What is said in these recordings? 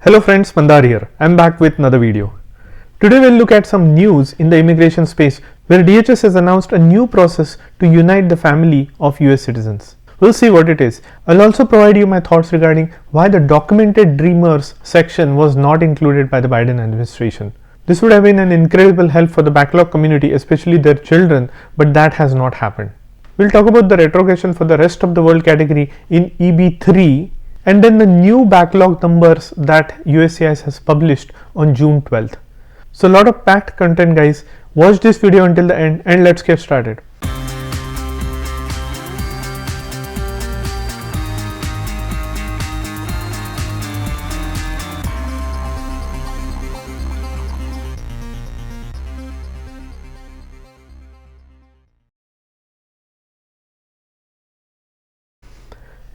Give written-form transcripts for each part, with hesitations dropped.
Hello friends, Mandar here. I'm back with another video. Today we'll look at some news in the immigration space where DHS has announced a new process to unite the family of US citizens. We'll see what it is. I'll also provide you my thoughts regarding why the documented dreamers section was not included by the Biden administration. This would have been an incredible help for the backlog community, especially their children, but that has not happened. We'll talk about the retrogression for the rest of the world category in EB3 and then the new backlog numbers that USCIS has published on June 12th. So a lot of packed content, guys. Watch this video until the end and let's get started.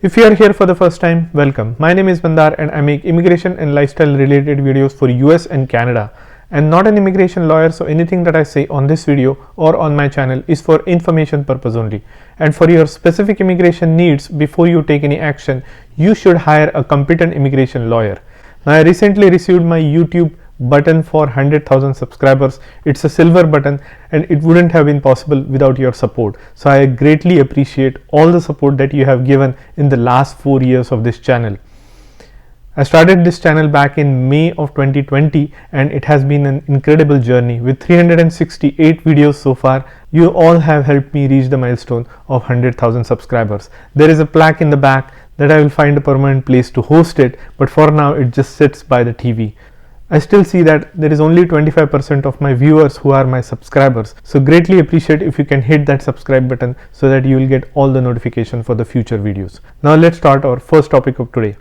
If you are here for the first time, welcome. My name is Mandar and I make immigration and lifestyle related videos for US and Canada. I'm not an immigration lawyer, so anything that I say on this video or on my channel is for information purpose only. And for your specific immigration needs, before you take any action, you should hire a competent immigration lawyer. Now, I recently received my YouTube button for 100,000 subscribers. It's a silver button and it wouldn't have been possible without your support. So I greatly appreciate all the support that you have given in the last 4 years of this channel. I started this channel back in May of 2020 and it has been an incredible journey with 368 videos so far. You all have helped me reach the milestone of 100,000 subscribers. There is a plaque in the back that I will find a permanent place to host it, but for now it just sits by the TV. I still see that there is only 25% of my viewers who are my subscribers. So greatly appreciate if you can hit that subscribe button so that you will get all the notification for the future videos. Now let's start our first topic of today.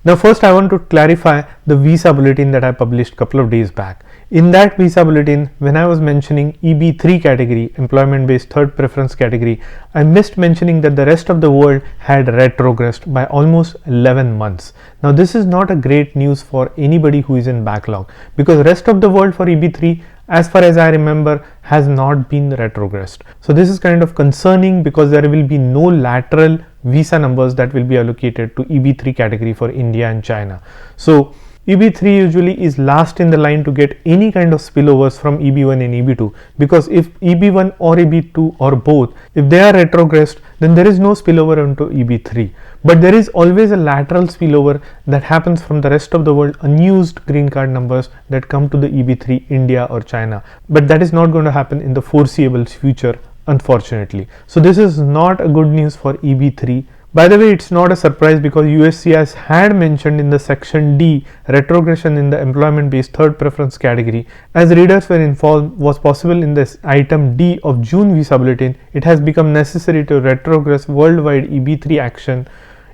Now first I want to clarify the visa bulletin that I published a couple of days back. In that visa bulletin, when I was mentioning EB3 category, employment based third preference category, I missed mentioning that the rest of the world had retrogressed by almost 11 months. Now this is not a great news for anybody who is in backlog, because rest of the world for EB3, as far as I remember, has not been retrogressed. So this is kind of concerning because there will be no lateral visa numbers that will be allocated to EB3 category for India and China. So EB3 usually is last in the line to get any kind of spillovers from EB1 and EB2, because if EB1 or EB2 or both, if they are retrogressed, then there is no spillover into EB3. But there is always a lateral spillover that happens from the rest of the world, unused green card numbers that come to the EB3, India or China. But that is not going to happen in the foreseeable future, unfortunately. So this is not a good news for EB3. By the way, it's not a surprise because USCIS had mentioned in the section D retrogression in the employment based third preference category. As readers were informed was possible in this item D of June visa bulletin, it has become necessary to retrogress worldwide EB3 action,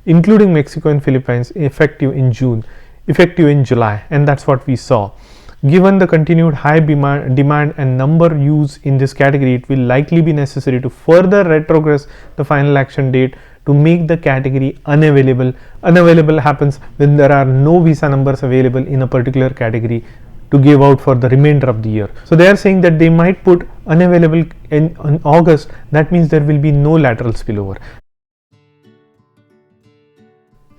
including Mexico and Philippines, effective in July, and that's what we saw. Given the continued high demand and number used in this category, it will likely be necessary to further retrogress the final action date to make the category unavailable. Unavailable happens when there are no visa numbers available in a particular category to give out for the remainder of the year. So they are saying that they might put unavailable in August. That means there will be no lateral spillover.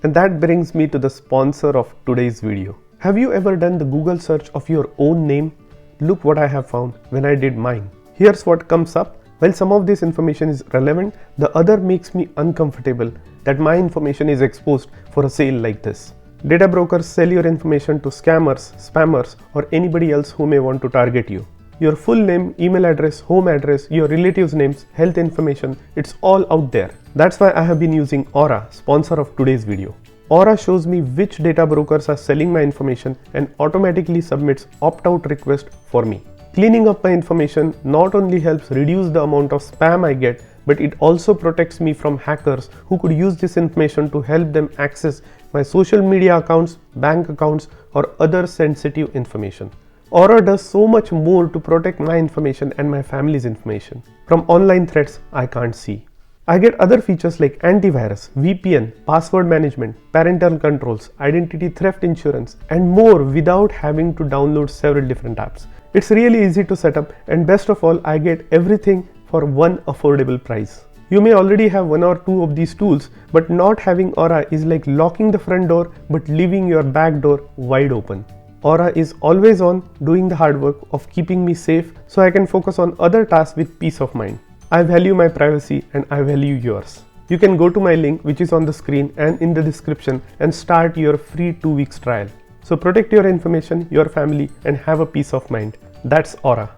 And that brings me to the sponsor of today's video. Have you ever done the Google search of your own name? Look what I have found when I did mine. Here's what comes up. While some of this information is relevant, the other makes me uncomfortable that my information is exposed for a sale like this. Data brokers sell your information to scammers, spammers, or anybody else who may want to target you. Your full name, email address, home address, your relatives' names, health information, it's all out there. That's why I have been using Aura, sponsor of today's video. Aura shows me which data brokers are selling my information and automatically submits opt-out request for me. Cleaning up my information not only helps reduce the amount of spam I get, but it also protects me from hackers who could use this information to help them access my social media accounts, bank accounts, or other sensitive information. Aura does so much more to protect my information and my family's information from online threats I can't see. I get other features like antivirus, VPN, password management, parental controls, identity theft insurance, and more without having to download several different apps. It's really easy to set up, and best of all, I get everything for one affordable price. You may already have one or two of these tools, but not having Aura is like locking the front door but leaving your back door wide open. Aura is always on, doing the hard work of keeping me safe so I can focus on other tasks with peace of mind. I value my privacy and I value yours. You can go to my link which is on the screen and in the description and start your free 2 weeks trial. So protect your information, your family, and have a peace of mind. That's Aura.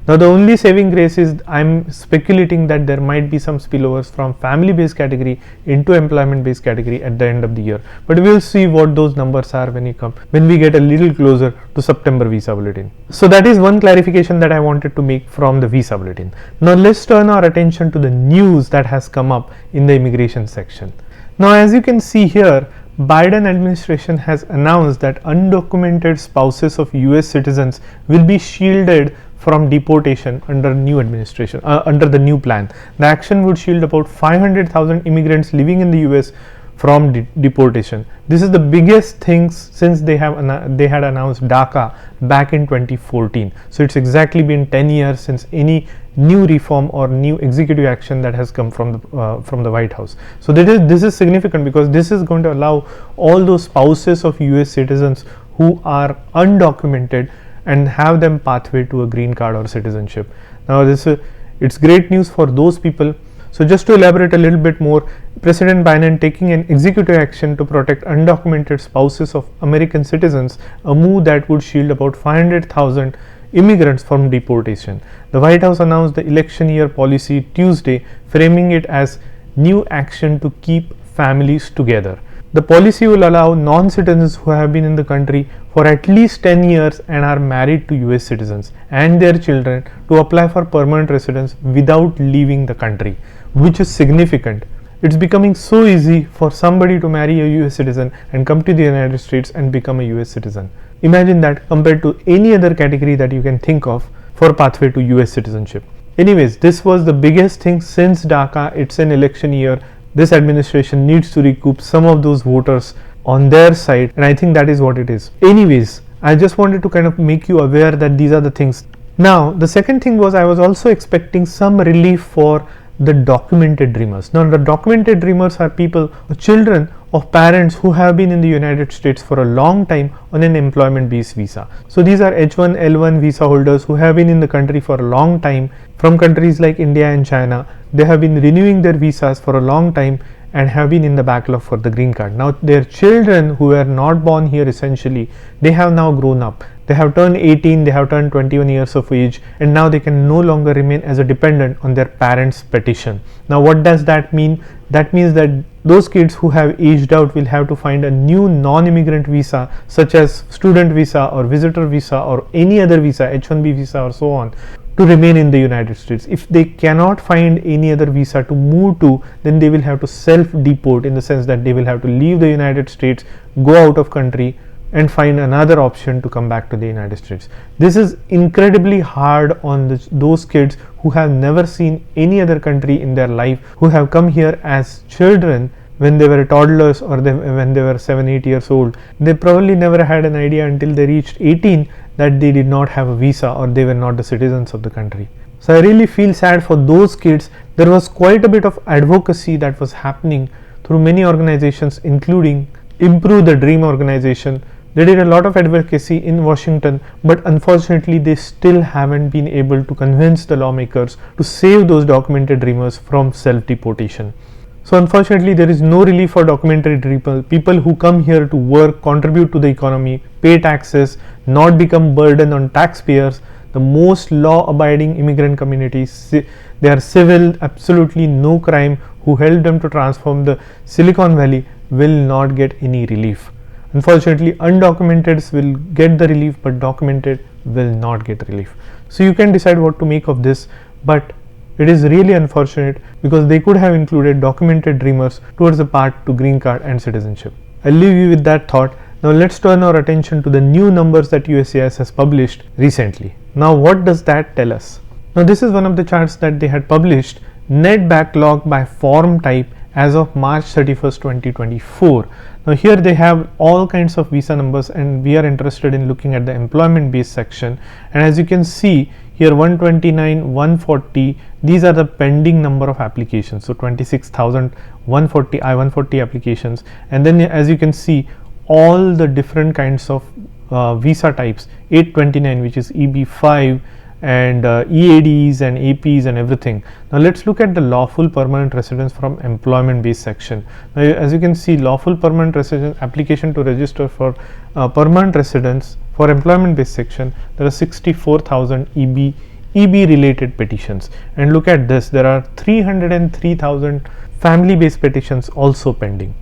Now the only saving grace is I'm speculating that there might be some spillovers from family based category into employment based category at the end of the year, but we'll see what those numbers are when we get a little closer to September visa bulletin. So that is one clarification that I wanted to make from the visa bulletin. Now let's turn our attention to the news that has come up in the immigration section. Now as you can see here, Biden administration has announced that undocumented spouses of US citizens will be shielded from deportation under new administration, under the new plan. The action would shield about 500,000 immigrants living in the US from deportation. This is the biggest thing since they had announced DACA back in 2014. So it's exactly been 10 years since any new reform or new executive action that has come from the White House. So this is significant because this is going to allow all those spouses of US citizens who are undocumented and have them pathway to a green card or citizenship. Now it's great news for those people. So just to elaborate a little bit more, President Biden taking an executive action to protect undocumented spouses of American citizens, a move that would shield about 500,000 immigrants from deportation. The White House announced the election year policy Tuesday, framing it as new action to keep families together. The policy will allow non-citizens who have been in the country for at least 10 years and are married to US citizens and their children to apply for permanent residence without leaving the country, which is significant. It's becoming so easy for somebody to marry a US citizen and come to the United States and become a US citizen. Imagine that compared to any other category that you can think of for pathway to US citizenship. Anyways, this was the biggest thing since DACA. It's an election year. This administration needs to recoup some of those voters on their side, and I think that is what it is. Anyways, I just wanted to kind of make you aware that these are the things. Now, the second thing was I was also expecting some relief for the documented dreamers. Now, the documented dreamers are people, children of parents who have been in the United States for a long time on an employment based visa. So these are H1, L1 visa holders who have been in the country for a long time from countries like India and China. They have been renewing their visas for a long time and have been in the backlog for the green card. Now their children who were not born here, essentially, they have now grown up. They have turned 18, they have turned 21 years of age, and now they can no longer remain as a dependent on their parents' petition. Now what does that mean? That means that those kids who have aged out will have to find a new non-immigrant visa, such as student visa or visitor visa or any other visa, H1B visa or so on, to remain in the United States. If they cannot find any other visa to move to, then they will have to self-deport, in the sense that they will have to leave the United States, go out of country and find another option to come back to the United States. This is incredibly hard on those kids who have never seen any other country in their life, who have come here as children when they were toddlers or when they were 7-8 years old. They probably never had an idea until they reached 18 that they did not have a visa or they were not the citizens of the country. So I really feel sad for those kids. There was quite a bit of advocacy that was happening through many organizations, including Improve the Dream organization. They did a lot of advocacy in Washington, but unfortunately they still haven't been able to convince the lawmakers to save those documented dreamers from self-deportation. So unfortunately there is no relief for documented people who come here to work, contribute to the economy, pay taxes, not become burden on taxpayers. The most law-abiding immigrant communities, they are civil, absolutely no crime, who helped them to transform the Silicon Valley, will not get any relief. Unfortunately, undocumented will get the relief, but documented will not get relief. So you can decide what to make of this, but it is really unfortunate because they could have included documented dreamers towards the path to green card and citizenship. I'll leave you with that thought. Now let's turn our attention to the new numbers that USCIS has published recently. Now what does that tell us? Now this is one of the charts that they had published, net backlog by form type as of March 31st, 2024. Now here they have all kinds of visa numbers, and we are interested in looking at the employment based section. And as you can see here, 129, 140, these are the pending number of applications. So 26,140 I-140 applications, and then as you can see, all the different kinds of visa types, 829 which is EB5, and EADs and APs and everything. Now let's look at the lawful permanent residence from employment based section. Now as you can see, lawful permanent residence application to register for permanent residence for employment based section, there are 64,000 EB related petitions, and look at this, there are 303,000 family based petitions also pending.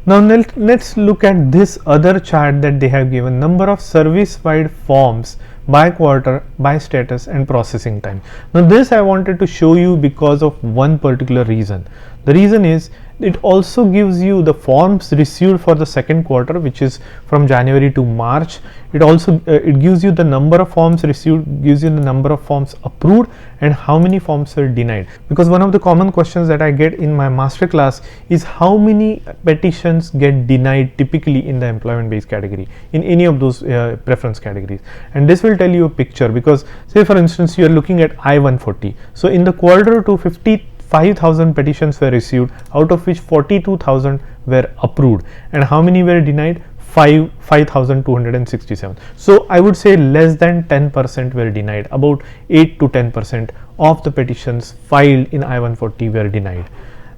Now let's look at this other chart that they have given, number of service wide forms by quarter, by status and processing time. Now this I wanted to show you because of one particular reason. The reason is it also gives you the forms received for the second quarter, which is from January to March. It also it gives you the number of forms received, gives you the number of forms approved and how many forms were denied. Because one of the common questions that I get in my master class is how many petitions get denied typically in the employment based category, in any of those preference categories. And this will tell you a picture, because say for instance you are looking at I-140. So in the quarter to 55,000 petitions were received, out of which 42,000 were approved, and how many were denied? 5,267. So I would say less than 10% were denied. About 8 to 10% of the petitions filed in I-140 were denied.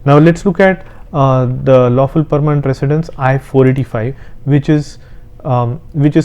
Now let's look at the lawful permanent residence I-485, which is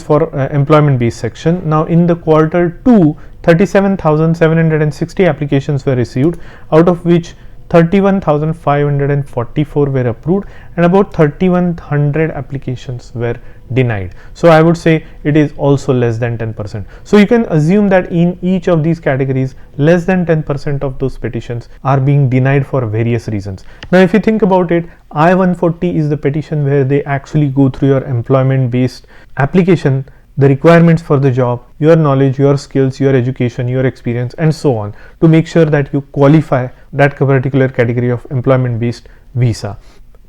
for employment based section. Now in the quarter 2, 37,760 applications were received, out of which 31,544 were approved and about 3,100 applications were denied. So I would say it is also less than 10%. So you can assume that in each of these categories, less than 10% of those petitions are being denied for various reasons. Now if you think about it, I-140 is the petition where they actually go through your employment based application, the requirements for the job, your knowledge, your skills, your education, your experience and so on, to make sure that you qualify that particular category of employment based visa.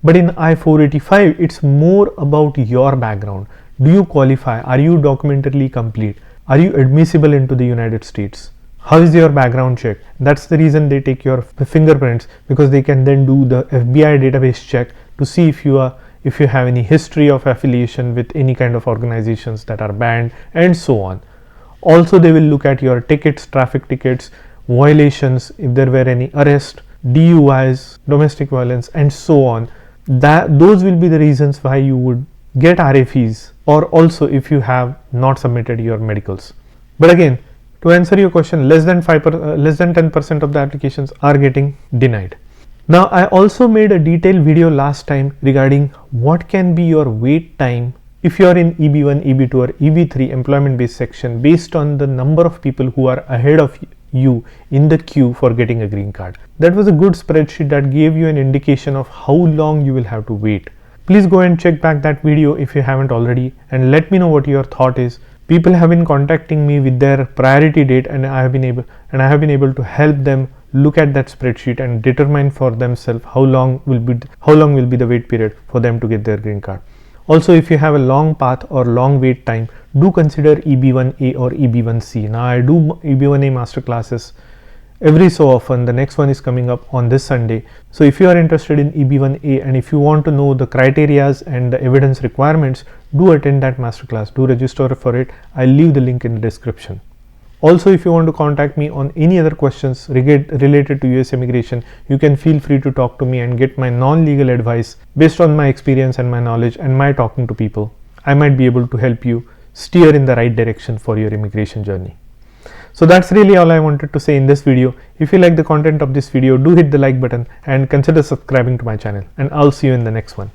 But in I-485, it's more about your background. Do you qualify? Are you documentally complete? Are you admissible into the United States? How is your background check? That's the reason they take your fingerprints, because they can then do the FBI database check to see if you have any history of affiliation with any kind of organizations that are banned and so on. Also they will look at your tickets, traffic tickets, violations, if there were any arrest, DUIs, domestic violence and so on. Those will be the reasons why you would get RFEs, or also if you have not submitted your medicals. But again, to answer your question, less than 10% of the applications are getting denied. Now I also made a detailed video last time regarding what can be your wait time if you are in EB1, EB2 or EB3 employment based section, based on the number of people who are ahead of you in the queue for getting a green card. That was a good spreadsheet that gave you an indication of how long you will have to wait. Please go and check back that video if you haven't already, and let me know what your thought is. People have been contacting me with their priority date, and I have been able to help them look at that spreadsheet and determine for themselves how long will be the wait period for them to get their green card. Also, if you have a long path or long wait time, do consider EB1A or EB1C. Now I do EB1A master classes every so often. The next one is coming up on this Sunday. So if you are interested in EB1A and if you want to know the criterias and the evidence requirements, do attend that masterclass. Do register for it. I'll leave the link in the description. Also, if you want to contact me on any other questions related to US immigration, you can feel free to talk to me and get my non-legal advice based on my experience and my knowledge and my talking to people. I might be able to help you steer in the right direction for your immigration journey. So that's really all I wanted to say in this video. If you like the content of this video, do hit the like button and consider subscribing to my channel, and I'll see you in the next one.